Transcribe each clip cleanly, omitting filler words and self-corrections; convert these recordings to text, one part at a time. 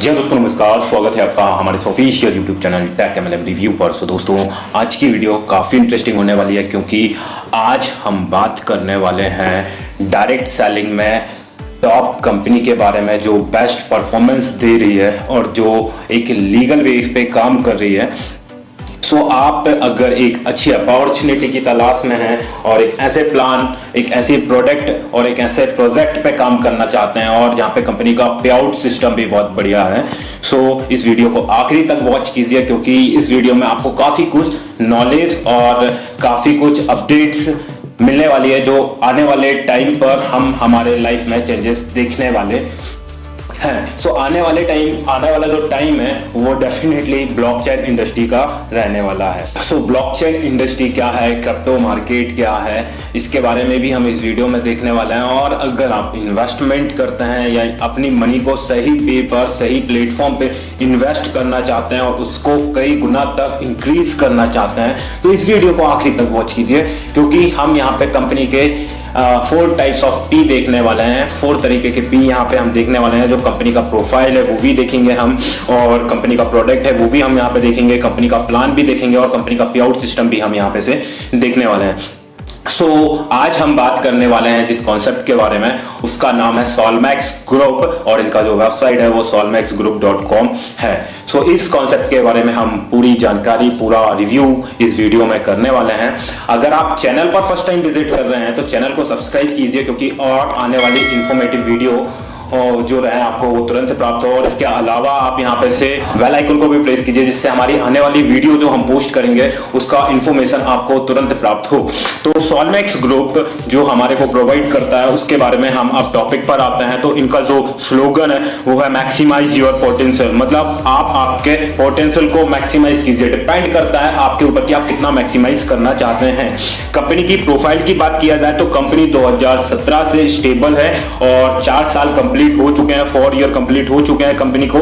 जी हाँ दोस्तों, नमस्कार। स्वागत है आपका हमारे official YouTube channel Tech MLM review पर। सो दोस्तों, आज की वीडियो काफ़ी इंटरेस्टिंग होने वाली है क्योंकि आज हम बात करने वाले हैं डायरेक्ट सेलिंग में टॉप कंपनी के बारे में जो बेस्ट परफॉर्मेंस दे रही है और जो एक लीगल वे पे काम कर रही है। सो आप अगर एक अच्छी अपॉर्चुनिटी की तलाश में हैं और एक ऐसे प्लान, एक ऐसे प्रोडक्ट और एक ऐसे प्रोजेक्ट पे काम करना चाहते हैं और जहाँ पे कंपनी का पे आउट सिस्टम भी बहुत बढ़िया है, सो इस वीडियो को आखिरी तक वॉच कीजिए क्योंकि इस वीडियो में आपको काफ़ी कुछ नॉलेज और काफ़ी कुछ अपडेट्स मिलने वाली है जो आने वाले टाइम पर हम हमारे लाइफ में चेंजेस देखने वाले हैं। सो आने वाला जो टाइम है वो डेफिनेटली ब्लॉकचेन इंडस्ट्री का रहने वाला है। सो ब्लॉकचेन इंडस्ट्री क्या है, क्रिप्टो मार्केट क्या है, इसके बारे में भी हम इस वीडियो में देखने वाले हैं। और अगर आप इन्वेस्टमेंट करते हैं या अपनी मनी को सही पे पर, सही प्लेटफॉर्म पे इन्वेस्ट करना चाहते हैं और उसको कई गुना तक इंक्रीज करना चाहते हैं, तो इस वीडियो को आखिरी तक वॉच कीजिए क्योंकि हम यहाँ पे कंपनी के 4 टाइप्स ऑफ पी देखने वाले हैं। 4 तरीके के पी यहाँ पे हम देखने वाले हैं। जो कंपनी का प्रोफाइल है वो भी देखेंगे हम, और कंपनी का प्रोडक्ट है वो भी हम यहाँ पे देखेंगे, कंपनी का प्लान भी देखेंगे और कंपनी का पे आउट सिस्टम भी हम यहाँ पे से देखने वाले हैं। सो आज हम बात करने वाले हैं जिस कॉन्सेप्ट के बारे में, उसका नाम है सोलमैक्स ग्रुप और इनका जो वेबसाइट है वो solmaxgroup.com है। सो इस कॉन्सेप्ट के बारे में हम पूरी जानकारी, पूरा रिव्यू इस वीडियो में करने वाले हैं। अगर आप चैनल पर फर्स्ट टाइम विजिट कर रहे हैं तो चैनल को सब्सक्राइब कीजिए क्योंकि और आने वाली इंफॉर्मेटिव वीडियो और जो रहे आपको वो तुरंत प्राप्त हो। और इसके अलावा आप यहाँ पे से बेल आइकन को भी प्रेस कीजिए जिससे हमारी आने वाली वीडियो जो हम पोस्ट करेंगे उसका इंफॉर्मेशन आपको तुरंत प्राप्त हो। तो सोलमैक्स ग्रुप जो हमारे को प्रोवाइड करता है उसके बारे में हम अब टॉपिक पर आते हैं। तो इनका जो स्लोगन है वो है मैक्सिमाइज योर पोटेंशियल, मतलब आप आपके पोटेंशियल को मैक्सिमाइज कीजिए। डिपेंड करता है आपके ऊपर कि आप कितना मैक्सिमाइज करना चाहते हैं। कंपनी की प्रोफाइल की बात किया जाए तो कंपनी 2017 से स्टेबल है और 4 साल कंप्लीट हो चुके हैं, 4 ईयर कंप्लीट हो चुके हैं कंपनी को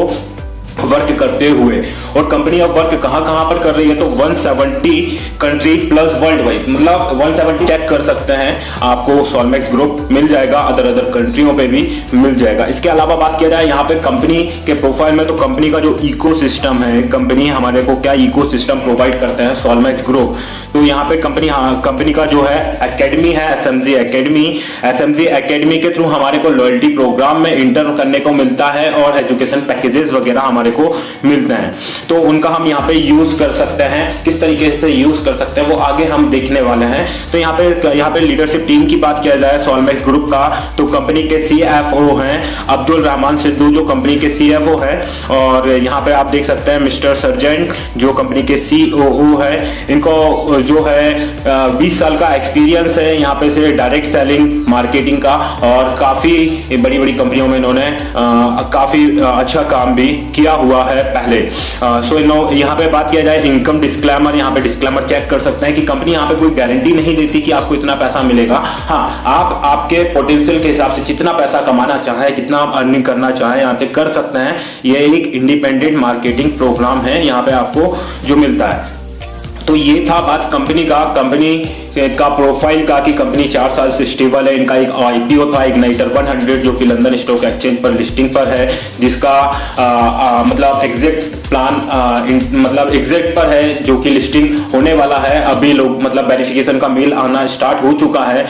वर्क करते हुए। और कंपनी अब वर्क कहां पर कर रही है तो 170 कंट्री प्लस वर्ल्ड वाइज, मतलब 170 चेक कर सकते हैं, आपको सोलमैक्स ग्रुप मिल जाएगा, अदर कंट्रियों पे भी मिल जाएगा। इसके अलावा बात किया जाए यहाँ पे कंपनी के प्रोफाइल में तो कंपनी का जो इकोसिस्टम है, कंपनी हमारे को क्या इकोसिस्टम प्रोवाइड करते हैं सोलमैक्स ग्रुप। तो यहाँ पे कंपनी का जो है एकेडमी है, एसएमजी एकेडमी के थ्रू हमारे को लॉयल्टी प्रोग्राम में इंटर करने को मिलता है और एजुकेशन पैकेजेस वगैरह हमारे को मिलते हैं। तो उनका हम यहाँ पे यूज कर सकते हैं, किस तरीके से यूज कर सकते हैं वो आगे हम देखने वाले हैं। तो यहाँ पे लीडरशिप टीम की बात किया जाए सोलमैक्स ग्रुप का तो कंपनी के CFO हैं अब्दुल रहमान सिद्धू जो कंपनी के CFO है, और यहाँ पे आप देख सकते हैं मिस्टर सर्जेंट जो कंपनी के COO है। इनको जो है 20 साल का एक्सपीरियंस है यहाँ पे से डायरेक्ट सेलिंग मार्केटिंग का, और काफी बड़ी कंपनियों में इन्होंने काफी अच्छा काम भी किया हुआ है पहले। सो यहाँ पे बात किया जाए इनकम डिस्क्लेमर, यहाँ पे डिस्क्लेमर चेक कर सकते हैं कि कंपनी यहाँ पे कोई गारंटी नहीं देती कि आपको इतना पैसा मिलेगा। हाँ, आप आपके पोटेंशियल के हिसाब से जितना पैसा कमाना चाहें, जितना आप अर्निंग करना चाहें यहाँ से कर सकते हैं। ये एक इंडिपेंडेंट मार्केटिंग प्रोग्राम है यहाँ पे आपको जो मिलता है। तो ये था बात कंपनी का प्रोफाइल का कि कंपनी 4 साल से स्टेबल है। इनका एक IPO था इग्नाइटर 100 जो कि लंदन स्टॉक एक्सचेंज पर लिस्टिंग पर है, जिसका मतलब एग्जैक्ट प्लान मतलब एग्जैक्ट पर है जो कि लिस्टिंग होने वाला है। अभी लोग मतलब वेरिफिकेशन का मेल आना स्टार्ट हो चुका है।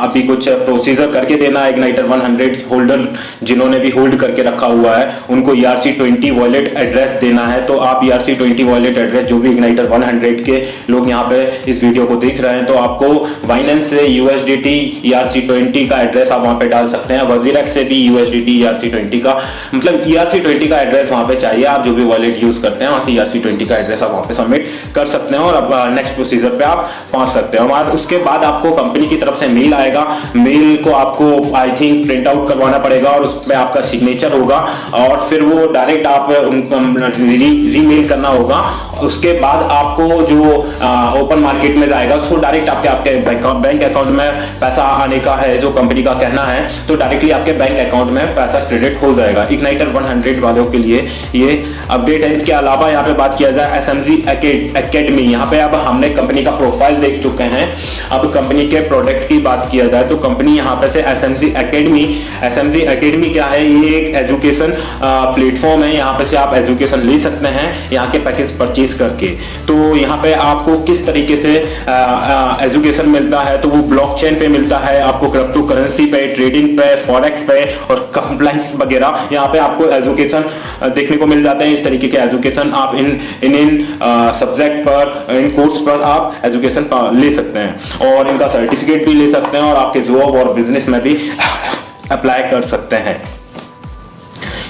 अभी कुछ प्रोसीजर करके देना है इग्नाइटर 100 होल्डर जिन्होंने भी होल्ड करके रखा हुआ है उनको ERC20 वॉलेट एड्रेस देना है। तो आप ERC20 वॉलेट एड्रेस जो भी इग्नाइटर 100 के लोग यहाँ पे इस वीडियो को देख रहे हैं तो आपको बाइनेंस से USDT ERC20 का एड्रेस आप वहां पे डाल सकते हैं, वजीरेक्स से भी USDT ERC20 का, मतलब ERC20 का एड्रेस वहां पे चाहिए। आप जो भी वॉलेट यूज करते हैं वहां से ERC20 का एड्रेस आप वहां पे सबमिट कर सकते हैं और अब नेक्स्ट प्रोसीजर पे आप पहुंच सकते हैं। और उसके बाद आपको कंपनी की तरफ से मेल आएगा, मेल को आपको आई थिंक प्रिंट आउट करवाना पड़ेगा और उसमें आपका सिग्नेचर होगा और फिर वो डायरेक्ट आप रीमेल करना होगा। उसके बाद आपको जो ओपन मार्केट में जाएगा उसको डायरेक्ट आपके बैंक अकाउंट में पैसा आने का है, जो कंपनी का कहना है, तो डायरेक्टली आपके बैंक अकाउंट में पैसा क्रेडिट हो जाएगा। इग्नाइटर 100 वालों के लिए ये अपडेट है। इसके अलावा यहाँ पे बात किया जाए SMG एकेडमी, यहाँ पे अब हमने कंपनी का प्रोफाइल देख चुके हैं। अब कंपनी के प्रोडक्ट की बात किया जाए तो कंपनी यहाँ पे से SMG एकेडमी क्या है, ये एक एजुकेशन प्लेटफॉर्म है। यहाँ पे से आप एजुकेशन ले सकते हैं यहाँ के पैकेज परचेज करके। तो यहाँ पे आपको किस तरीके से एजुकेशन मिलता है, तो वो ब्लॉकचेन पे मिलता है, आपको क्रिप्टो करेंसी पे, ट्रेडिंग पे, फॉरेक्स पे और कंप्लायंस वगैरह यहाँ पे आपको एजुकेशन देखने को मिल जाते हैं। इस तरीके के एजुकेशन आप इन सब्जेक्ट पर, इन कोर्स पर आप एजुकेशन ले सकते हैं और इनका सर्टिफिकेट भी ले सकते हैं और आपके जॉब और बिजनेस में भी अप्लाई कर सकते हैं।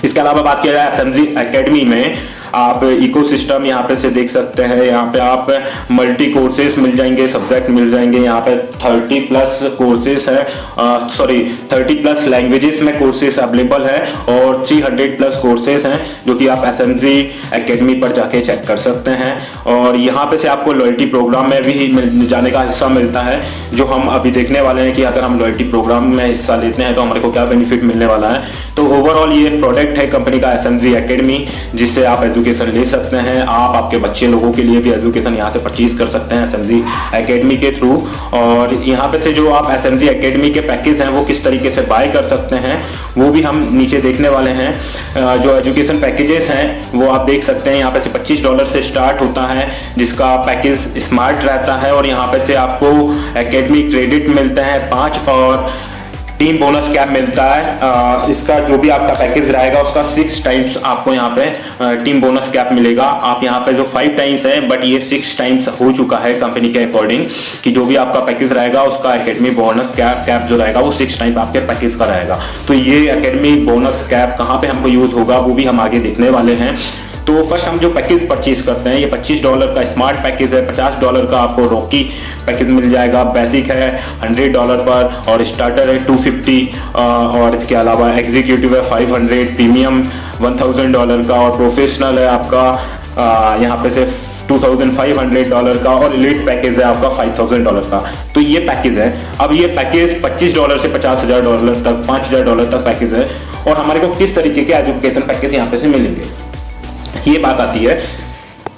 इसके अलावा बात किया जाए SMG एकेडमी में, आप इकोसिस्टम यहाँ पे से देख सकते हैं। यहाँ पे आप मल्टी कोर्सेज मिल जाएंगे, सब्जेक्ट मिल जाएंगे। यहाँ पे 30+ कोर्सेज है, 30+ लैंग्वेजेस में कोर्सेज अवेलेबल है और 300+ कोर्सेज हैं जो कि आप SMG एकेडमी पर जाके चेक कर सकते हैं। और यहाँ पे से आपको लॉयल्टी प्रोग्राम में भी जाने का हिस्सा मिलता है, जो हम अभी देखने वाले हैं कि अगर हम लॉयल्टी प्रोग्राम में हिस्सा लेते हैं तो हमारे को क्या बेनिफिट मिलने वाला है। तो ओवरऑल ये प्रोडक्ट है कंपनी का SMG एकेडमी, जिससे आप एजुकेशन ले सकते हैं। आप आपके बच्चे लोगों के लिए भी एजुकेशन यहाँ से परचेज कर सकते हैं SMG एकेडमी के थ्रू। और यहाँ पे से जो आप SMG एकेडमी के पैकेज हैं वो किस तरीके से बाय कर सकते हैं वो भी हम नीचे देखने वाले हैं। जो एजुकेशन पैकेजेस हैं वो आप देख सकते हैं। यहाँ पे से $25 से स्टार्ट होता है, जिसका पैकेज स्मार्ट रहता है और यहाँ पे से आपको एकेडमी क्रेडिट मिलते हैं 5 और टीम बोनस कैप मिलता है। इसका जो भी आपका पैकेज रहेगा उसका 6 टाइम्स आपको यहाँ पे टीम बोनस कैप मिलेगा। आप यहाँ पे जो 5 टाइम्स है, बट ये 6 टाइम्स हो चुका है कंपनी के अकॉर्डिंग, कि जो भी आपका पैकेज रहेगा उसका एकेडमी बोनस कैप जो रहेगा वो 6 टाइम्स आपके पैकेज का रहेगा। तो ये एकेडमी बोनस कैप कहाँ पे हमको यूज होगा वो भी हम आगे देखने वाले हैं। तो फर्स्ट हम जो पैकेज परचेज करते हैं, ये $25 का स्मार्ट पैकेज है। $50 का आपको रॉकी पैकेज मिल जाएगा। बेसिक है $100 पर और स्टार्टर है $250 और इसके अलावा एग्जीक्यूटिव है $500, प्रीमियम $1000 का और प्रोफेशनल है आपका यहाँ पे से $2500 का और एलीट पैकेज है आपका $5000 का। तो ये पैकेज है। अब ये पैकेज $25 से $50,000 तक, $5000 तक पैकेज है। और हमारे को किस तरीके के एजुकेशन पैकेज यहाँ पे से मिलेंगे ये बात आती है।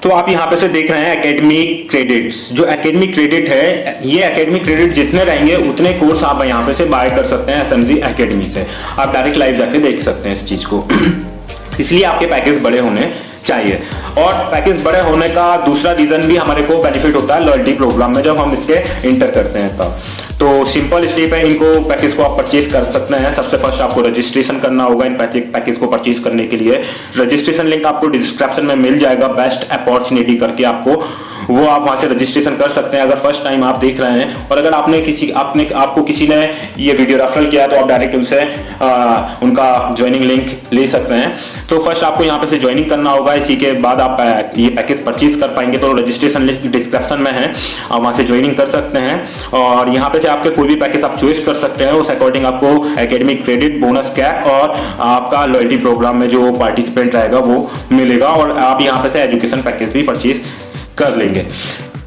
तो आप यहाँ पे से देख रहे हैं एकेडमी क्रेडिट्स। जो एकेडमी क्रेडिट है, ये एकेडमी क्रेडिट जितने रहेंगे उतने कोर्स आप यहाँ पे से बाय कर सकते हैं SMG एकेडमी से। आप डायरेक्ट लाइव जाके देख सकते हैं इस चीज को। इसलिए आपके पैकेज बड़े होने चाहिए। और पैकेज बड़े होने का दूसरा रीजन भी हमारे को बेनिफिट होता है लॉयल्टी प्रोग्राम में, जब हम इसके इंटर करते हैं तब। तो सिंपल स्टेप है, इनको पैकेज को आप परचेज कर सकते हैं। सबसे फर्स्ट आपको रजिस्ट्रेशन करना होगा इन पैकेज को परचेज करने के लिए। रजिस्ट्रेशन लिंक आपको डिस्क्रिप्शन में मिल जाएगा, बेस्ट अपॉर्चुनिटी करके आपको, वो आप वहां से रजिस्ट्रेशन कर सकते हैं अगर फर्स्ट टाइम आप देख रहे हैं। और अगर आपको किसी ने ये वीडियो रेफरल किया तो आप डायरेक्ट उनसे उनका ज्वाइनिंग लिंक ले सकते हैं। तो फर्स्ट आपको यहाँ पे से ज्वाइनिंग करना होगा, इसी के बाद आप ये पैकेज परचेज कर पाएंगे। तो रजिस्ट्रेशन लिंक डिस्क्रिप्शन में है, आप वहां से ज्वाइनिंग कर सकते हैं। और यहाँ पे से आपके कोई भी पैकेज आप चॉइस कर सकते हैं, उस अकॉर्डिंग आपको एकेडमिक क्रेडिट, बोनस कैप और आपका लॉयल्टी प्रोग्राम में जो पार्टिसिपेंट रहेगा वो मिलेगा। और आप यहाँ पे से एजुकेशन पैकेज भी परचेज कर लेंगे।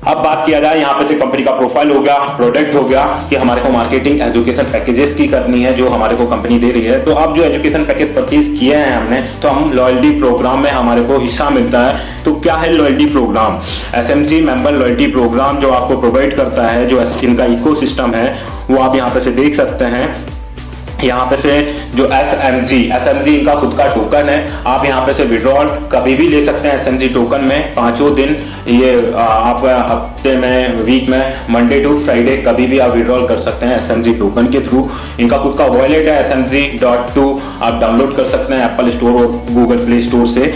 अब बात किया जाए यहाँ पे से कंपनी का प्रोफाइल हो गया, प्रोडक्ट हो गया, कि हमारे को मार्केटिंग एजुकेशन पैकेजेस की करनी है जो हमारे को कंपनी दे रही है। तो अब जो एजुकेशन पैकेज परचेज किए हैं हमने, तो हम लॉयल्टी प्रोग्राम में हमारे को हिस्सा मिलता है। तो क्या है loyalty program? SMG member loyalty program जो आपको प्रोवाइड करता है, जो इनका इकोसिस्टम है वो आप यहाँ पे से देख सकते हैं। यहाँ पे से जो SMG इनका खुद का टोकन है, आप यहाँ पे से विड्रॉल कभी भी ले सकते हैं SMG टोकन में। 5 दिन ये आप हफ्ते में, वीक में, मंडे टू फ्राइडे कभी भी आप विड्रॉल कर सकते हैं SMG टोकन के थ्रू। इनका खुद का वॉलेट है SMG.to, आप डाउनलोड कर सकते हैं एप्पल स्टोर और गूगल प्ले स्टोर से।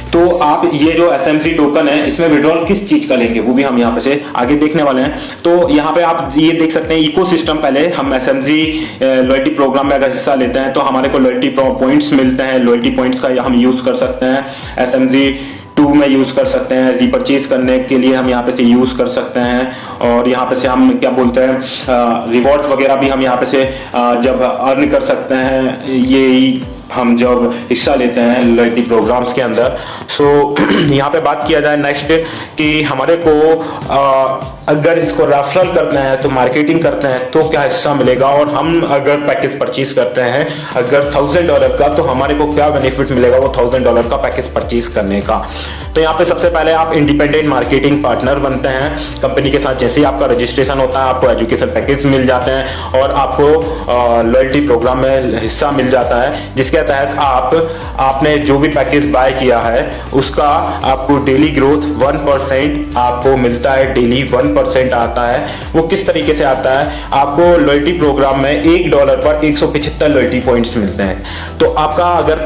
तो आप ये जो SMG टोकन है इसमें विड्रॉल किस चीज का लेंगे वो भी हम यहाँ पे से आगे देखने वाले हैं। तो यहाँ पे आप ये देख सकते हैं इकोसिस्टम। पहले हम SMG लॉयल्टी प्रोग्राम में अगर हिस्सा लेते हैं तो हमारे को लॉयल्टी पॉइंट्स मिलते हैं। लॉयल्टी पॉइंट्स का हम यूज कर सकते हैं SMG2 में यूज कर सकते हैं, रिपर्चेज करने के लिए हम यहाँ पे से यूज कर सकते हैं। और यहाँ पे से हम क्या बोलते हैं, रिवॉर्ड्स वगैरह भी हम यहाँ पे से जब अर्न कर सकते हैं, ये हम जब हिस्सा लेते हैं लॉयल्टी प्रोग्राम्स के अंदर। सो यहाँ पे बात किया जाए नेक्स्ट कि हमारे को अगर इसको रेफरल करते हैं तो मार्केटिंग करते हैं तो क्या हिस्सा मिलेगा, और हम अगर पैकेज परचेज करते हैं अगर $1000 का, तो हमारे को क्या बेनिफिट मिलेगा वो $1000 का पैकेज परचेज करने का। तो यहाँ पे सबसे पहले आप इंडिपेंडेंट मार्केटिंग पार्टनर बनते हैं कंपनी के साथ। जैसे ही आपका रजिस्ट्रेशन होता है आपको एजुकेशन पैकेज मिल जाते हैं और आपको लॉयल्टी प्रोग्राम में हिस्सा मिल जाता है, जिसके तहत आपने जो भी पैकेज बाय किया है उसका आपको डेली ग्रोथ 1% आपको मिलता है। डेली 1% आता है। वो किस तरीके से आता है, आपको लॉयल्टी प्रोग्राम में $1 पर 175 लॉयल्टी पॉइंट्स मिलते हैं। तो आपका अगर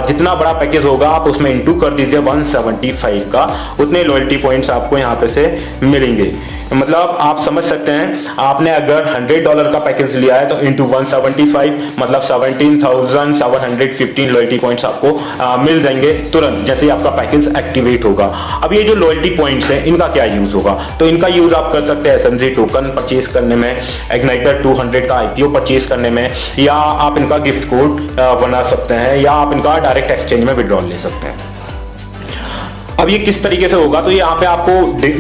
जितना बड़ा पैकेज होगा आप उसमें इंटू कर दीजिए 175 का, उतने लॉयल्टी पॉइंट्स आपको यहाँ पे से मिलेंगे। मतलब आप समझ सकते हैं, आपने अगर $100 का पैकेज लिया है तो इंटू 175 मतलब 17,715 लॉयल्टी पॉइंट्स आपको मिल जाएंगे तुरंत जैसे ही आपका पैकेज एक्टिवेट होगा। अब ये जो लॉयल्टी पॉइंट्स हैं इनका क्या यूज होगा, तो इनका यूज आप कर सकते हैं SMG टोकन परचेज करने में, इग्नाइटर 200 का IPO परचेज करने में, या आप इनका गिफ्ट कोड बना सकते हैं, या आप इनका डायरेक्ट एक्सचेंज में विड्रॉल ले सकते हैं। अब ये किस तरीके से होगा, तो यहाँ पे आपको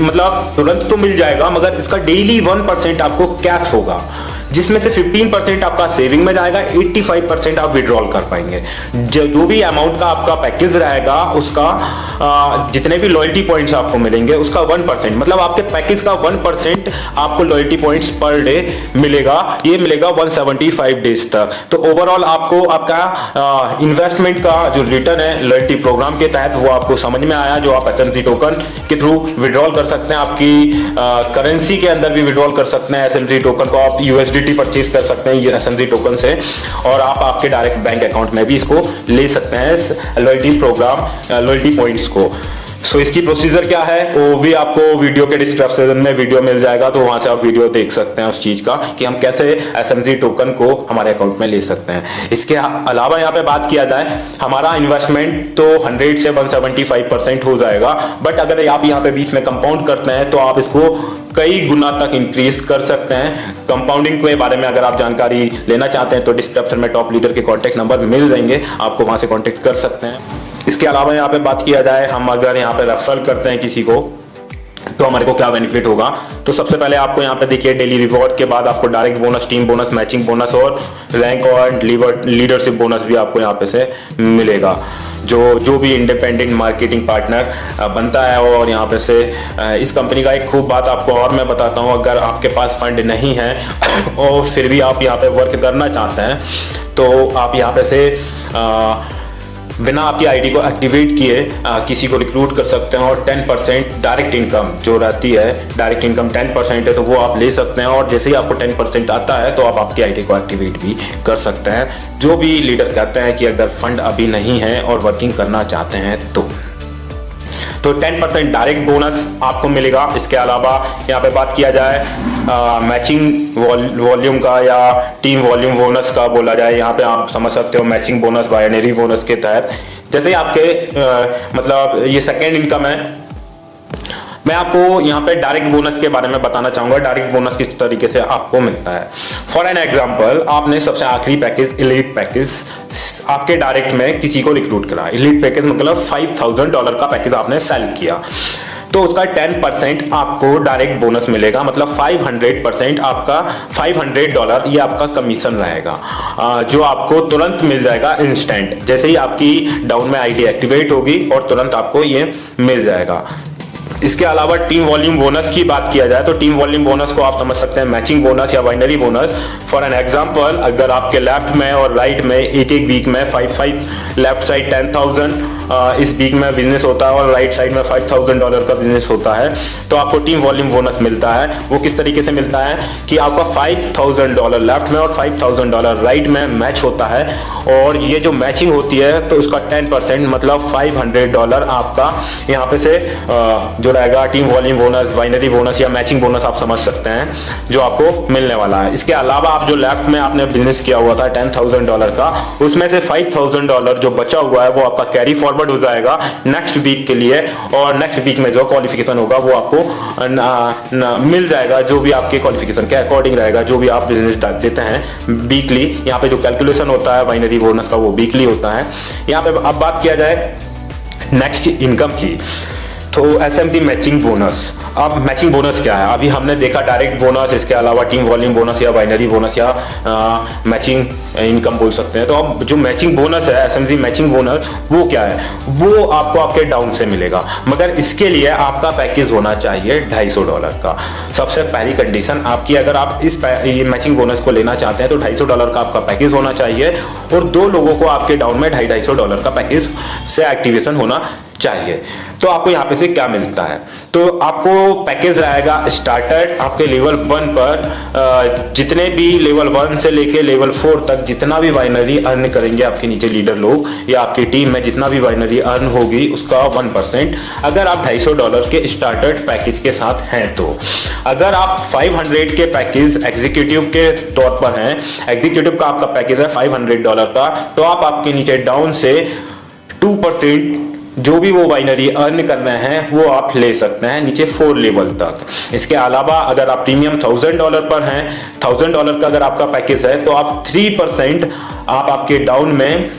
मतलब तुरंत तो मिल जाएगा, मगर इसका डेली 1% आपको कैश होगा, जिसमें से 15% आपका सेविंग में जाएगा, 85% आप विड्रॉल कर पाएंगे। जो भी अमाउंट का आपका पैकेज रहेगा उसका जितने भी लॉयल्टी पॉइंट्स आपको मिलेंगे उसका 1% मतलब आपके पैकेज का 1% आपको लॉयल्टी पॉइंट्स पर डे मिलेगा। ये मिलेगा 175 डेज तक। तो ओवरऑल आपको आपका इन्वेस्टमेंट का जो रिटर्न है लॉयल्टी प्रोग्राम के तहत वो आपको समझ में आया, जो आप SMG टोकन के थ्रू विड्रॉल कर सकते हैं। आपकी करेंसी के अंदर भी विड्रॉल कर सकते हैं। SMG टोकन को आप USDT परचेज कर सकते हैं SMG टोकन से, और आप आपके डायरेक्ट बैंक अकाउंट में भी इसको ले सकते हैं लॉयल्टी प्रोग्राम लॉयल्टी पॉइंट्स को। सो इसकी प्रोसीजर क्या है वो भी आपको वीडियो के डिस्क्रिप्शन में वीडियो मिल जाएगा, तो वहां से आप वीडियो देख सकते हैं उस चीज का कि हम कैसे SMG टोकन को हमारे अकाउंट में ले सकते हैं। इसके अलावा यहाँ पे बात किया जाए, हमारा इन्वेस्टमेंट तो 100 से 175% हो जाएगा, बट अगर आप यहाँ पे बीच में कंपाउंड करते हैं तो आप इसको कई गुना तक इंक्रीज कर सकते हैं। कंपाउंडिंग के बारे में अगर आप जानकारी लेना चाहते हैं तो डिस्क्रिप्शन में टॉप लीडर के कॉन्टैक्ट नंबर मिल जाएंगे, आपको वहां से कॉन्टैक्ट कर सकते हैं। इसके अलावा यहाँ पे बात किया जाए, हम अगर यहाँ पे रेफरल करते हैं किसी को तो हमारे को क्या बेनिफिट होगा, तो सबसे पहले आपको यहाँ पे देखिए डेली रिवॉर्ड के बाद आपको direct bonus, team bonus, matching bonus और रैंक और लीडरशिप बोनस भी आपको यहाँ पे से मिलेगा। जो भी इंडिपेंडेंट मार्केटिंग पार्टनर बनता है, और यहाँ पे से इस कंपनी का एक खूब बात आपको और मैं बताता हूँ, अगर आपके पास फंड नहीं है और फिर भी आप यहाँ पे वर्क करना चाहते हैं तो आप यहाँ पे से बिना आपकी आईडी को एक्टिवेट किए किसी को रिक्रूट कर सकते हैं, और 10% डायरेक्ट इनकम जो रहती है, डायरेक्ट इनकम 10% है तो वो आप ले सकते हैं, और जैसे ही आपको 10% आता है तो आप आपकी आईडी को एक्टिवेट भी कर सकते हैं। जो भी लीडर कहते हैं कि अगर फंड अभी नहीं है और वर्किंग करना चाहते हैं तो 10% डायरेक्ट बोनस आपको मिलेगा। इसके अलावा यहाँ पे बात किया जाए मैचिंग वॉल्यूम का या टीम वॉल्यूम बोनस का बोला जाए, यहाँ पे आप समझ सकते हो मैचिंग बोनस बाइनरी बोनस के तहत जैसे ही आपके मतलब ये सेकेंड इनकम है। मैं आपको यहाँ पे डायरेक्ट बोनस के बारे में बताना चाहूंगा, डायरेक्ट बोनस किस तरीके से आपको मिलता है। फॉर एन एग्जांपल, आपने सबसे आखिरी पैकेज एलीट पैकेज आपके डायरेक्ट में किसी को रिक्रूट करा। एलीट पैकेज मतलब $5000 का पैकेज आपने सेल किया, तो उसका 10% आपको डायरेक्ट बोनस मिलेगा, मतलब 500% आपका $500 ये आपका कमीशन रहेगा, जो आपको तुरंत मिल जाएगा इंस्टेंट, जैसे ही आपकी डाउन में आईडी एक्टिवेट होगी और तुरंत आपको ये मिल जाएगा। इसके अलावा टीम वॉल्यूम बोनस की बात किया जाए तो टीम वॉल्यूम बोनस को आप समझ सकते हैं मैचिंग बोनस या binary bonus. For an example, अगर आपके लेफ्ट में और राइट में एक वीक में 5 लेफ्ट साइड 10,000 इस वीक में बिजनेस होता है और राइट साइड में $5,000 का बिजनेस होता है, तो आपको टीम वॉल्यूम बोनस मिलता है। वो किस तरीके से मिलता है कि आपका $5,000 लेफ्ट में और $5,000 राइट में मैच होता है, और ये जो मैचिंग होती है तो उसका 10% मतलब $500 आपका यहाँ पे से जो रहेगा team volume bonus, binary bonus या मैचिंग बोनस आप समझ सकते हैं, जो आपको मिलने वाला है। इसके अलावा आप जो लेफ्ट में आपने बिजनेस किया हुआ था $10,000 का, उसमें से $5,000 जो बचा हुआ है वो आपका कैरी फॉरवर्ड हो जाएगा नेक्स्ट वीक के लिए, और नेक्स्ट वीक में जो क्वालिफिकेशन होगा वो आपको मिल जाएगा, जो भी आपके क्वालिफिकेशन के अकॉर्डिंग रहेगा, जो भी आप बिजनेस देते हैं वीकली। यहाँ पे जो कैलकुलेशन होता है बाइनरी बोनस का वो वीकली होता है। यहाँ पे अब बात किया जाए नेक्स्ट इनकम की, तो एसएमसी मैचिंग बोनस। अब मैचिंग बोनस क्या है? अभी हमने देखा डायरेक्ट बोनस, इसके अलावा टीम वॉल्यूम बोनस या बाइनरी बोनस या मैचिंग इनकम बोल सकते हैं। तो अब जो मैचिंग बोनस है, एसएमसी मैचिंग बोनस, वो क्या है? वो आपको आपके डाउन से मिलेगा, मगर इसके लिए आपका पैकेज होना चाहिए $250 का। सबसे पहली कंडीशन आपकी, अगर आप इस मैचिंग बोनस को लेना चाहते हैं तो $250 का आपका पैकेज होना चाहिए और 2 लोगों को आपके डाउन में $250 का पैकेज से एक्टिवेशन होना चाहिए। तो आपको यहाँ पे से क्या मिलता है? तो आपको पैकेज आएगा स्टार्टर आपके लेवल 1 पर, जितने भी लेवल 1 से लेके लेवल 4 तक जितना भी बाइनरी अर्न करेंगे आपके नीचे लीडर लोग या आपकी टीम में जितना भी बाइनरी अर्न होगी उसका 1%, अगर आप $250 के स्टार्टर पैकेज के साथ हैं। तो अगर आप 500 के पैकेज एग्जीक्यूटिव के तौर पर हैं, एग्जीक्यूटिव का आपका पैकेज है $500 का, तो आप आपके नीचे डाउन से 2% जो भी वो बाइनरी अर्न करना है वो आप ले सकते हैं नीचे 4 लेवल तक। इसके अलावा अगर आप प्रीमियम $1000 पर हैं, $1000 का अगर आपका पैकेज है तो आप 3% आप आपके डाउन में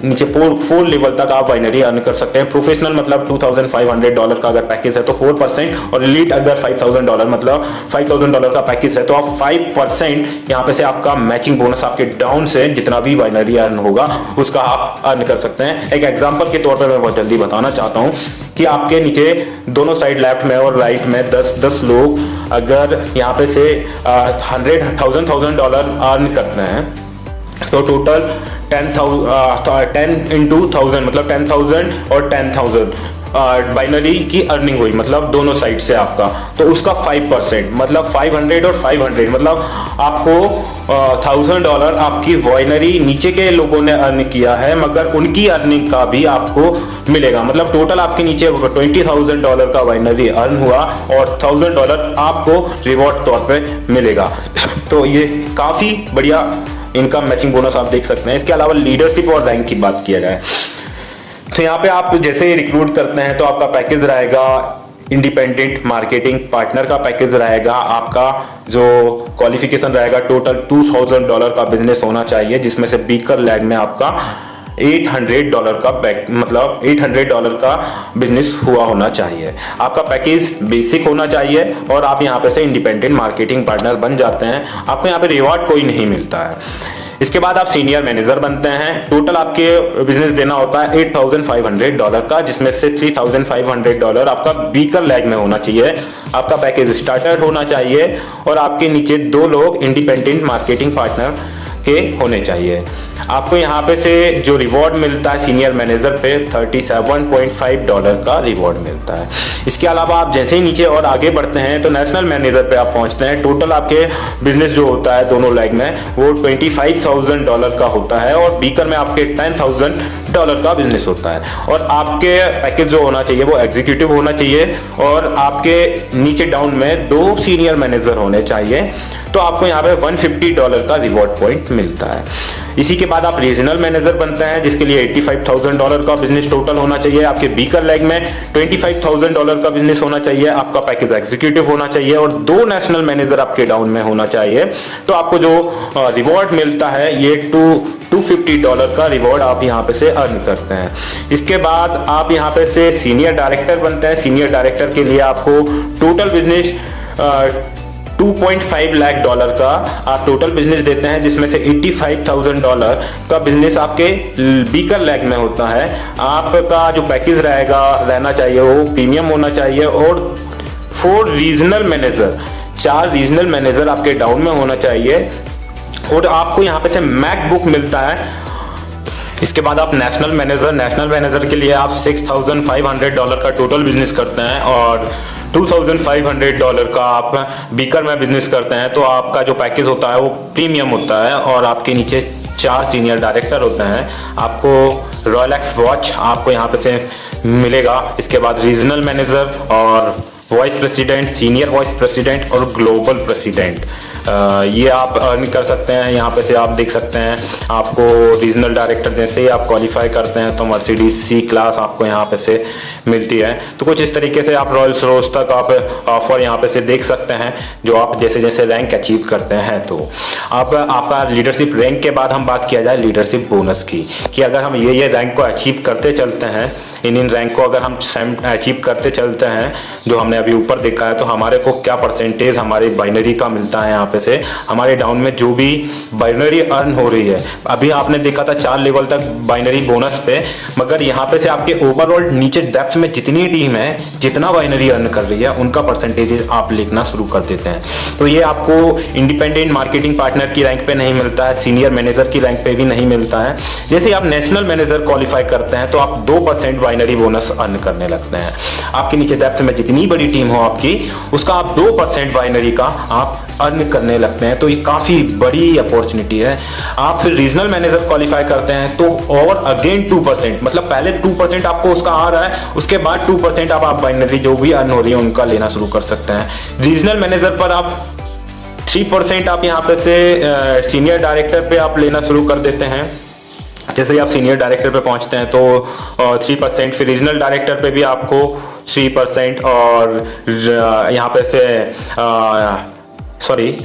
नीचे 4 लेवल तक आप बाइनरी अर्न कर सकते हैं। प्रोफेशनल मतलब $2500 का अगर पैकेज है तो 4%, और एलीट अगर $5000 मतलब $5000 का पैकेज है तो आप 5% यहाँ पे से आपका मैचिंग बोनस आपके डाउन से जितना भी बाइनरी अर्न होगा उसका आप अर्न कर सकते हैं। एक एग्जांपल के तौर पर मैं बहुत जल्दी बताना चाहता हूँ कि आपके नीचे दोनों साइड लेफ्ट में और राइट में 10 लोग अगर यहाँ पे से $1000 अर्न करते हैं तो टोटल 10 into 1000 मतलब 10,000 और 10,000 बाइनरी की अर्निंग हुई, मतलब दोनों साइड से आपका, तो उसका 5% मतलब 500 और 500 मतलब आपको $1000 आपकी बाइनरी नीचे के लोगों ने अर्न किया है, मगर उनकी अर्निंग का भी आपको मिलेगा। मतलब टोटल आपके नीचे $20,000 का बाइनरी अर्न हुआ और $1000 आपको रिवॉर्ड तौर पे मिलेगा। तो ये काफी बढ़िया इनकम मैचिंग बोनस आप देख सकते हैं। इसके अलावा लीडरशिप और रैंक की बात किया जाए तो यहाँ पे आप जैसे ही रिक्रूट करते हैं तो आपका पैकेज रहेगा इंडिपेंडेंट मार्केटिंग पार्टनर का पैकेज रहेगा। आपका जो क्वालिफिकेशन रहेगा टोटल $2000 का बिजनेस होना चाहिए, जिसमें से बीकर लैग में आपका $800 का मतलब $800 का बिजनेस हुआ होना चाहिए। आपका पैकेज बेसिक होना चाहिए और आप यहाँ पे से इंडिपेंडेंट मार्केटिंग पार्टनर बन जाते हैं। आपको यहाँ पे रिवॉर्ड कोई नहीं मिलता है। इसके बाद आप सीनियर मैनेजर बनते हैं। टोटल आपके बिजनेस देना होता है $8,500 का, जिसमें से $3,500 आपका बीकर लैग में होना चाहिए। आपका पैकेज स्टार्टर होना चाहिए और आपके नीचे 2 लोग इंडिपेंडेंट मार्केटिंग पार्टनर के होने चाहिए। आपको यहाँ पे से जो रिवॉर्ड मिलता है सीनियर मैनेजर पे $37.5 का रिवॉर्ड मिलता है। इसके अलावा आप जैसे ही नीचे और आगे बढ़ते हैं तो नेशनल मैनेजर पे आप पहुंचते हैं। टोटल आपके बिजनेस जो होता है दोनों लेग में वो $25,000 का होता है और बीकर में आपके $10,000 का बिजनेस होता है। और आपके पैकेज जो होना चाहिए वो एग्जीक्यूटिव होना चाहिए और आपके नीचे डाउन में 2 सीनियर मैनेजर होने चाहिए। तो आपको यहाँ पे $150 का रिवॉर्ड पॉइंट मिलता है। इसी के बाद आप रीजनल मैनेजर बनते हैं, जिसके लिए $85,000 का बिजनेस टोटल होना चाहिए। आपके बीकर लेग में $25,000 का बिजनेस होना चाहिए। आपका पैकेज एग्जीक्यूटिव होना चाहिए और 2 नेशनल मैनेजर आपके डाउन में होना चाहिए। तो आपको जो रिवॉर्ड मिलता है ये $250 का रिवॉर्ड आप यहाँ पे से अर्न करते हैं। इसके बाद आप यहाँ पे से सीनियर डायरेक्टर बनते हैं। सीनियर डायरेक्टर के लिए आपको टोटल बिजनेस $2.5 लाख का आप टोटल बिजनेस देते हैं, जिसमें से $85,000 का बिजनेस आपके बीकर लैग में होता है। आपका जो पैकेज रहना चाहिए वो प्रीमियम होना चाहिए और 4 रीजनल मैनेजर आपके डाउन में होना चाहिए और आपको यहाँ पे से मैकबुक मिलता है। इसके बाद आप नेशनल मैनेजर के लिए आप $6,500 का टोटल बिजनेस करते हैं और $2,500 का आप बीकर में बिजनेस करते हैं। तो आपका जो पैकेज होता है वो प्रीमियम होता है और आपके नीचे 4 सीनियर डायरेक्टर होते हैं। आपको रोलेक्स वॉच आपको यहाँ पे से मिलेगा। इसके बाद रीजनल मैनेजर और vice president, senior vice president और ग्लोबल प्रेसिडेंट ये आप अर्न कर सकते हैं। यहाँ पे से आप देख सकते हैं आपको रीजनल डायरेक्टर जैसे ही आप क्वालिफाई करते हैं तो मर्सिडीज सी क्लास आपको यहाँ पे से मिलती है। तो कुछ इस तरीके से आप रॉयल्स रोज तक आप ऑफर यहाँ पे से देख सकते हैं जो आप जैसे जैसे रैंक अचीव करते हैं। तो अब आपका लीडरशिप रैंक के बाद हम बात किया जाए लीडरशिप बोनस की, कि अगर हम ये रैंक को अचीव करते चलते हैं, इन रैंक को अगर हम अचीव करते चलते हैं जो हमने अभी ऊपर देखा है, तो हमारे को क्या परसेंटेज हमारी बाइनरी का मिलता है। यहाँ पे से हमारे डाउन में जो भी बाइनरी अर्न हो रही है, अभी आपने देखा था 4 लेवल तक बाइनरी बोनस पे, मगर यहाँ पे से आपके ओवरऑल नीचे डेप्थ में जितनी टीम है जितना बाइनरी अर्न कर रही है उनका परसेंटेज आप लिखना शुरू कर देते हैं। तो ये आपको इंडिपेंडेंट मार्केटिंग पार्टनर की रैंक पे नहीं मिलता है, सीनियर मैनेजर की रैंक पे भी नहीं मिलता है। जैसे आप नेशनल मैनेजर क्वालिफाई करते हैं तो आप 2% बाइनरी बोनस अर्न करने लगते हैं। आपके नीचे डेप्थ में जितनी बड़ी टीम हो आपकी, उसका आप 2% बाइनरी का आप अर्न करने लगते हैं। तो ये काफ़ी बड़ी अपॉर्चुनिटी है। आप फिर रीजनल मैनेजर क्वालिफाई करते हैं तो और अगेन 2%, मतलब पहले 2% आपको उसका आ रहा है, उसके बाद 2% आप बाइनरी जो भी अर्न हो रही है उनका लेना शुरू कर सकते हैं। रीजनल मैनेजर पर आप 3% आप यहाँ पे से सीनियर डायरेक्टर पे आप लेना शुरू कर देते हैं। जैसे ही आप सीनियर डायरेक्टर पे पहुंचते हैं तो 3%, फिर रीजनल डायरेक्टर पे भी आपको 3% और यहाँ पे से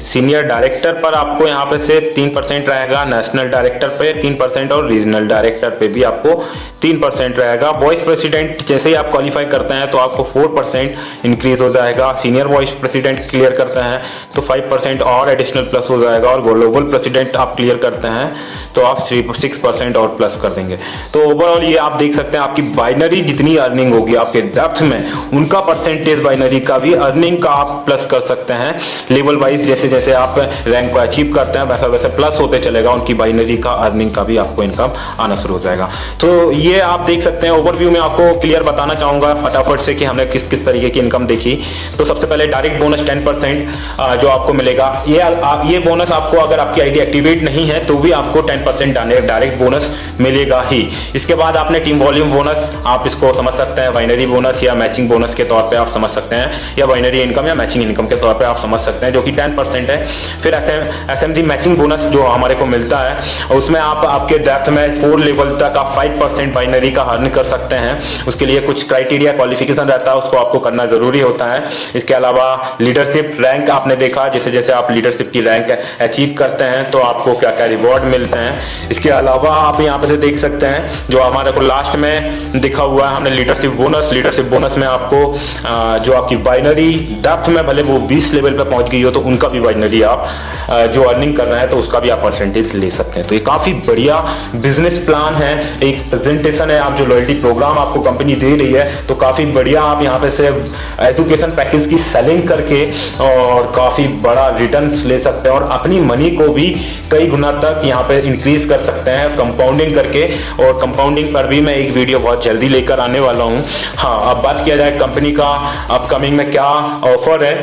सीनियर डायरेक्टर पर आपको यहाँ पे से 3% रहेगा, नेशनल डायरेक्टर पे 3% और रीजनल डायरेक्टर पे भी आपको 3% रहेगा। वाइस प्रेसिडेंट जैसे ही आप क्वालिफाई करते हैं तो आपको 4% इंक्रीज हो जाएगा। सीनियर वाइस प्रेसिडेंट क्लियर करते हैं तो 5% और एडिशनल प्लस हो जाएगा, और ग्लोबल प्रेसिडेंट आप क्लियर करते हैं तो आप 6% और प्लस कर देंगे। तो ओवरऑल ये आप देख सकते हैं आपकी बाइनरी जितनी अर्निंग होगी आपके डेप्थ में, उनका परसेंटेज बाइनरी का भी अर्निंग का आप प्लस कर सकते हैं। लेवल वाइज जैसे जैसे आप रैंक को अचीव करते हैं वैसा वैसे प्लस होते चलेगा, उनकी बाइनरी का अर्निंग का भी आपको इनकम आना शुरू हो जाएगा। तो ये आप देख सकते हैं। ओवरव्यू में आपको क्लियर बताना चाहूंगा फटाफट से कि हमने किस किस तरीके की इनकम देखी। तो सबसे पहले डायरेक्ट बोनस 10% जो आपको मिलेगा। ये बोनस आपको अगर आपकी आईडी एक्टिवेट नहीं है तो भी आपको 10% डायरेक्ट बोनस मिलेगा ही। इसके बाद आपने टीम वॉल्यूम बोनस, आप इसको समझ सकते हैं बाइनरी बोनस या मैचिंग बोनस के तौर पे आप समझ सकते हैं, या बाइनरी इनकम या मैचिंग इनकम के तौर पे आप समझ सकते हैं, जो कि 10% है। फिर एसएमजी मैचिंग बोनस जो हमारे को मिलता है, उसमें आप आपके डेप्थ में 4 लेवल तक आप 5% बाइनरी का अर्न कर सकते हैं। उसके लिए कुछ क्राइटेरिया क्वालिफिकेशन रहता है, उसको आपको करना जरूरी होता है। इसके अलावा लीडरशिप रैंक आपने देखा, जैसे जैसे आप लीडरशिप की रैंक अचीव करते हैं तो आपको क्या क्या रिवॉर्ड मिलते हैं। इसके अलावा आप यहाँ पे से देख सकते हैं जो हमारे को लास्ट में दिखा हुआ है हमने लीडरशिप बोनस में आपको जो आपकी बाइनरी डेप्थ में भले वो 20 लेवल पे पहुंच गई हो तो उनका भी बाइनरी आप जो अर्निंग कर रहे हैं तो उसका भी आप परसेंटेज ले सकते हैं। तो ये काफी बढ़िया बिजनेस प्लान है, एक प्रेजेंटेशन है, आप जो लॉयल्टी प्रोग्राम आपको कंपनी दे रही है तो काफी बढ़िया आप यहाँ पे से एजुकेशन पैकेज की सेलिंग करके और काफी बड़ा रिटर्न्स ले सकते हैं और अपनी मनी को भी कई गुना तक यहाँ पे इंक्रीज कर सकते हैं कंपाउंडिंग करके। और कंपाउंडिंग पर भी मैं एक वीडियो बहुत जल्दी लेकर आने वाला हूँ। हाँ, अब बात किया जाए कंपनी का अपकमिंग में क्या ऑफर है,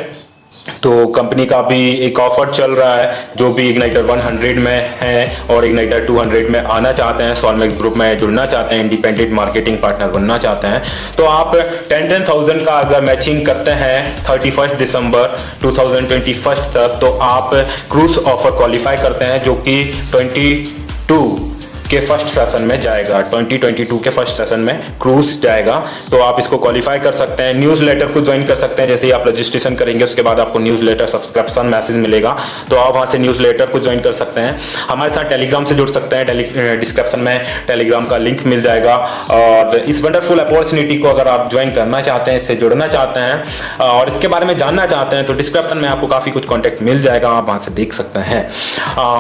तो कंपनी का भी एक ऑफर चल रहा है जो भी इग्नाइटर 100 में है और इग्नाइटर 200 में आना चाहते हैं, सोलमेक्स ग्रुप में जुड़ना चाहते हैं, इंडिपेंडेंट मार्केटिंग पार्टनर बनना चाहते हैं, तो आप 10,000 का अगर मैचिंग करते हैं 31 दिसंबर 2021 तक तो आप क्रूज ऑफर क्वालिफाई करते हैं जो कि 22 के फर्स्ट सेशन में जाएगा। 2022 के फर्स्ट सेशन में क्रूज जाएगा, तो आप इसको क्वालिफाई कर सकते हैं। न्यूज़लेटर को ज्वाइन कर सकते हैं। जैसे ही आप रजिस्ट्रेशन करेंगे उसके बाद आपको न्यूज़लेटर सब्सक्रिप्शन मैसेज मिलेगा, तो आप वहां से न्यूज़लेटर को ज्वाइन कर सकते हैं। हमारे साथ टेलीग्राम से जुड़ सकते हैं, डिस्क्रिप्शन में टेलीग्राम का लिंक मिल जाएगा। और इस वंडरफुल अपॉर्चुनिटी को अगर आप ज्वाइन करना चाहते हैं, इससे जुड़ना चाहते हैं और इसके बारे में जानना चाहते हैं तो डिस्क्रिप्शन में आपको काफी कुछ कॉन्टेक्ट मिल जाएगा, आप वहां से देख सकते हैं।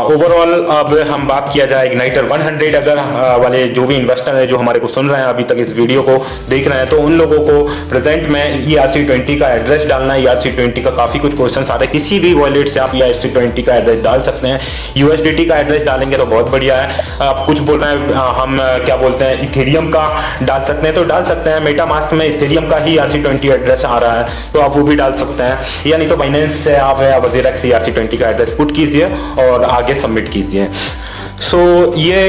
ओवरऑल अब हम बात किया जाए इग्नाइटर 100 अगर वाले जो भी इन्वेस्टर है जो हमारे को सुन रहे हैं, अभी तक इस वीडियो को देख रहे हैं, तो उन लोगों को प्रेजेंट में ERC20 का एड्रेस डालना है। ERC20 का काफी कुछ क्वेश्चन आ रहे हैं, किसी भी वॉलेट से आप ERC20 का एड्रेस डाल सकते हैं। USDT का एड्रेस डालेंगे तो बहुत बढ़िया है। आप कुछ बोल रहे हैं हम क्या बोलते हैं इथेरियम का डाल सकते हैं तो डाल सकते हैं। मेटामास्क में इथेरियम का ही ERC20 एड्रेस आ रहा है तो आप वो भी डाल सकते हैं, या नहीं तो बाइनेंस से आप वजीरेक्स से ERC20 का एड्रेस पुट कीजिए और आगे सबमिट कीजिए। ये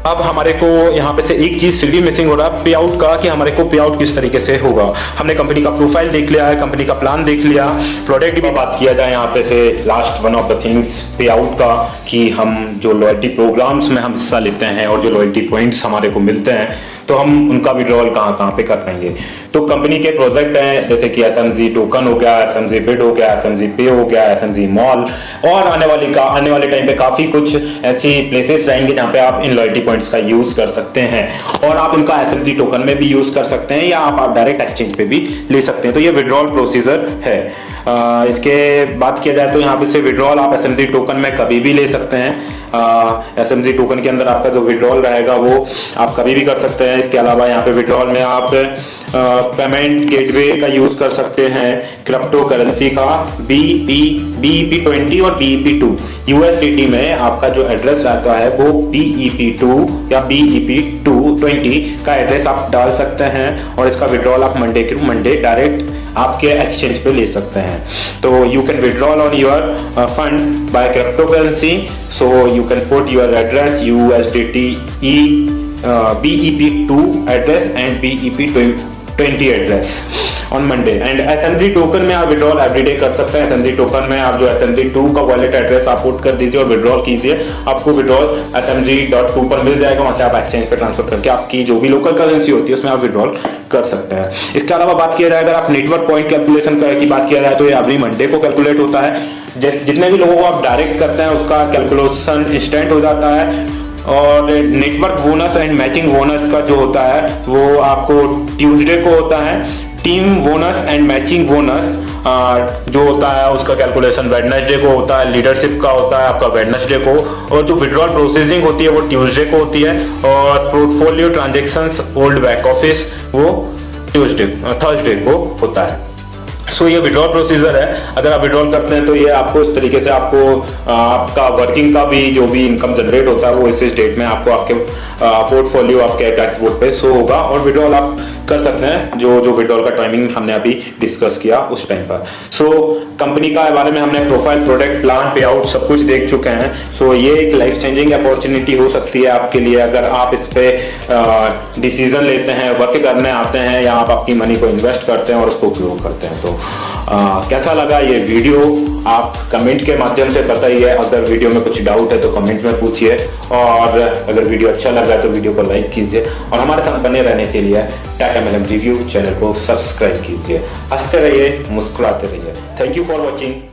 अब हमारे को यहाँ पे से एक चीज फिर भी मिसिंग हो रहा है पे आउट का, कि हमारे को पे आउट किस तरीके से होगा। हमने कंपनी का प्रोफाइल देख लिया है, कंपनी का प्लान देख लिया, प्रोडक्ट की बात किया जाए यहाँ पे से last one of the things पे आउट का, कि हम जो लॉयल्टी प्रोग्राम्स में हम हिस्सा लेते हैं और जो लॉयल्टी पॉइंट्स हमारे को मिलते हैं तो तो हम उनका विड्रॉल कहाँ कहाँ पे कर पाएंगे। तो कंपनी के प्रोजेक्ट हैं जैसे कि SMG टोकन हो गया, SMG बिड हो गया, SMG पे हो गया, SMG मॉल, और आने वाले टाइम पे काफी कुछ ऐसी प्लेसेस रहेंगे जहाँ पे आप इन लॉयल्टी पॉइंट्स का यूज कर सकते हैं, और आप इनका SMG टोकन में भी यूज कर सकते हैं, या आप डायरेक्ट एक्सचेंज पे भी ले सकते हैं। तो ये विड्रॉल प्रोसीजर है। इसके बात किया जाए तो यहाँ पे से विड्रॉल आप SMG टोकन में कभी भी ले सकते हैं। SMG टोकन के अंदर आपका जो विड्रॉल रहेगा वो आप कभी भी कर सकते हैं। इसके अलावा यहाँ पे विड्रॉल में आप पेमेंट गेटवे का यूज कर सकते हैं, क्रिप्टो करेंसी का BEP20 और BEP2 USDT में आपका जो एड्रेस रहता है वो BEP2 या BEP20 का एड्रेस आप डाल सकते हैं, और इसका विड्रॉल आप मंडे डायरेक्ट आपके एक्सचेंज पे ले सकते हैं। तो you can withdrawal on your fund by crypto currency, so you can put your address USDT BEP2 address and BEP20 address on Monday. And SMG token में आप विड्रॉल एवरीडे कर सकते हैं। SMG टोकन में आप जो SMG2 का wallet address आप पुट कर दीजिए और विड्रॉल कीजिए, आपको विड्रॉल SMG.2 पर मिल जाएगा। वहां से आप एक्सचेंज पे ट्रांसफर करके आपकी जो भी लोकल करेंसी होती है उसमें आप विड्रॉल कर सकते हैं। इसके अलावा बात किया जाए, अगर आप नेटवर्क पॉइंट कैलकुलेशन की बात किया जाए तो ये एवरी मंडे को कैलकुलेट होता है। जितने भी लोगों को आप डायरेक्ट करते हैं उसका कैलकुलेशन इंस्टेंट हो जाता है, और network bonus and matching bonus का जो होता है वो आपको ट्यूसडे को होता है। Team bonus and matching bonus जो होता है उसका कैलकुलेशन वेडनेसडे को होता है। लीडरशिप का होता है आपका वेडनेसडे को, और जो विड्रॉल प्रोसेसिंग होती है वो ट्यूसडे को होती है, और portfolio transactions old back office वो थर्सडे को होता है। सो ये विड्रॉल प्रोसीजर है। अगर आप विड्रॉल करते हैं तो ये आपको इस तरीके से आपका वर्किंग का भी जो भी इनकम जनरेट होता है वो इस डेट में आपको आपके पोर्टफोलियो आपके डैशबोर्ड पे शो होगा, और विड्रॉल आप कर सकते हैं जो विड्रॉल का टाइमिंग हमने अभी डिस्कस किया उस टाइम पर। सो कंपनी का बारे में हमने प्रोफाइल, प्रोडक्ट, प्लान, पे आउट सब कुछ देख चुके हैं। सो ये एक लाइफ चेंजिंग अपॉर्चुनिटी हो सकती है आपके लिए अगर आप इस पे डिसीजन लेते हैं, वर्क करने आते हैं, या आप अपनी मनी को इन्वेस्ट करते हैं और उसको उपयोग करते हैं। तो कैसा लगा ये वीडियो आप कमेंट के माध्यम से बताइए। अगर वीडियो में कुछ डाउट है तो कमेंट में पूछिए, और अगर वीडियो अच्छा लगा तो वीडियो को लाइक कीजिए, और हमारे साथ बने रहने के लिए टेक MLM रिव्यू चैनल को सब्सक्राइब कीजिए। हंसते रहिए, मुस्कुराते रहिए। Thank you for watching.